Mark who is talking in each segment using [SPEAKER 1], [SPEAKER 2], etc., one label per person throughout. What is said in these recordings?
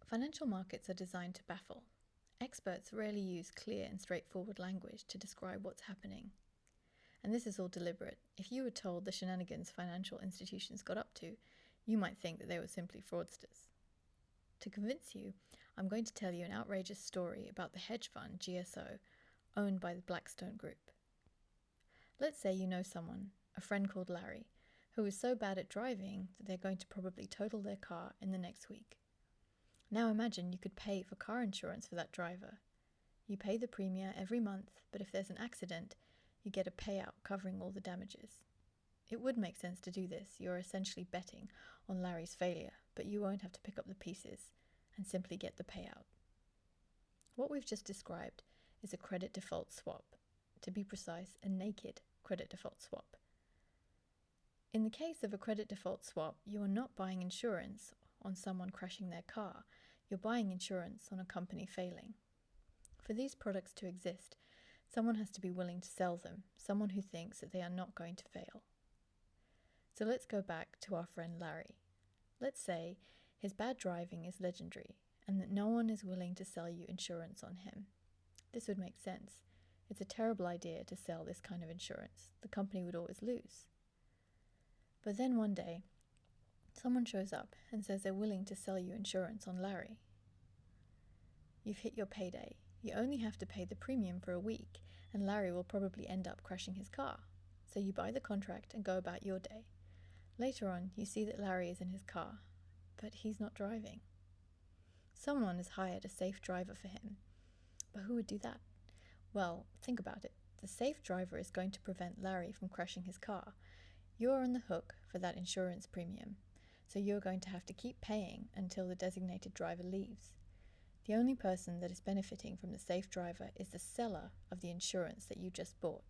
[SPEAKER 1] Financial markets are designed to baffle. Experts rarely use clear and straightforward language to describe what's happening. And this is all deliberate. If you were told the shenanigans financial institutions got up to, you might think that they were simply fraudsters. To convince you, I'm going to tell you an outrageous story about the hedge fund GSO, owned by the Blackstone group. Let's say you know someone, a friend called Larry, who is so bad at driving that they're going to probably total their car in the next week. Now imagine you could pay for car insurance for that driver. You pay the premium every month, but if there's an accident, you get a payout covering all the damages. It would make sense to do this. You're essentially betting on Larry's failure, but you won't have to pick up the pieces and simply get the payout. What we've just described is a credit default swap. To be precise, a naked credit default swap. In the case of a credit default swap, you are not buying insurance on someone crashing their car. You're buying insurance on a company failing. For these products to exist, someone has to be willing to sell them, someone who thinks that they are not going to fail. So let's go back to our friend Larry. Let's say his bad driving is legendary and that no one is willing to sell you insurance on him. This would make sense. It's a terrible idea to sell this kind of insurance. The company would always lose. But then one day, someone shows up and says they're willing to sell you insurance on Larry. You've hit your payday. You only have to pay the premium for a week, and Larry will probably end up crashing his car. So you buy the contract and go about your day. Later on, you see that Larry is in his car, but he's not driving. Someone has hired a safe driver for him. But who would do that? Well, think about it. The safe driver is going to prevent Larry from crashing his car. You're on the hook for that insurance premium, so you're going to have to keep paying until the designated driver leaves. The only person that is benefiting from the safe driver is the seller of the insurance that you just bought.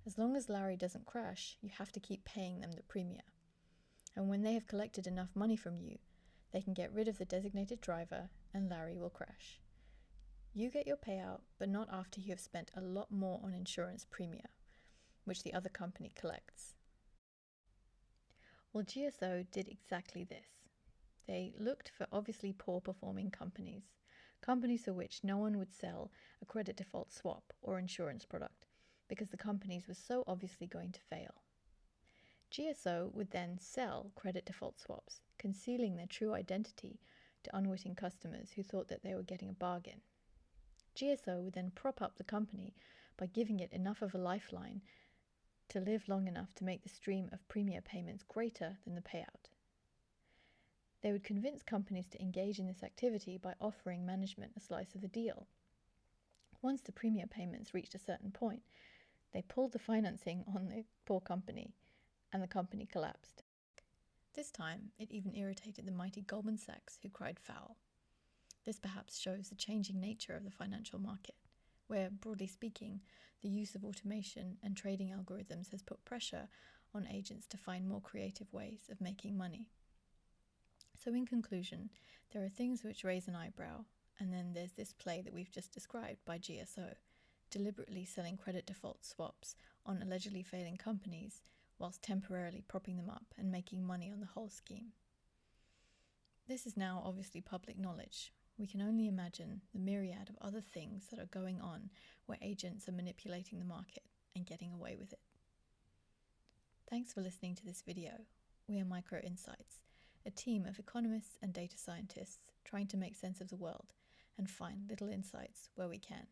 [SPEAKER 1] As long as Larry doesn't crash, you have to keep paying them the premium. And when they have collected enough money from you, they can get rid of the designated driver and Larry will crash. You get your payout, but not after you have spent a lot more on insurance premium, which the other company collects. Well, GSO did exactly this. They looked for obviously poor performing companies for which no one would sell a credit default swap or insurance product because the companies were so obviously going to fail. GSO would then sell credit default swaps, concealing their true identity to unwitting customers who thought that they were getting a bargain. GSO would then prop up the company by giving it enough of a lifeline to live long enough to make the stream of premium payments greater than the payout. They would convince companies to engage in this activity by offering management a slice of the deal. Once the premium payments reached a certain point, they pulled the financing on the poor company, and the company collapsed. This time, it even irritated the mighty Goldman Sachs, who cried foul. This perhaps shows the changing nature of the financial market, where, broadly speaking, the use of automation and trading algorithms has put pressure on agents to find more creative ways of making money. So in conclusion, there are things which raise an eyebrow, and then there's this play that we've just described by GSO, deliberately selling credit default swaps on allegedly failing companies whilst temporarily propping them up and making money on the whole scheme. This is now obviously public knowledge. We can only imagine the myriad of other things that are going on where agents are manipulating the market and getting away with it. Thanks for listening to this video. We are Micro Insights, a team of economists and data scientists trying to make sense of the world and find little insights where we can.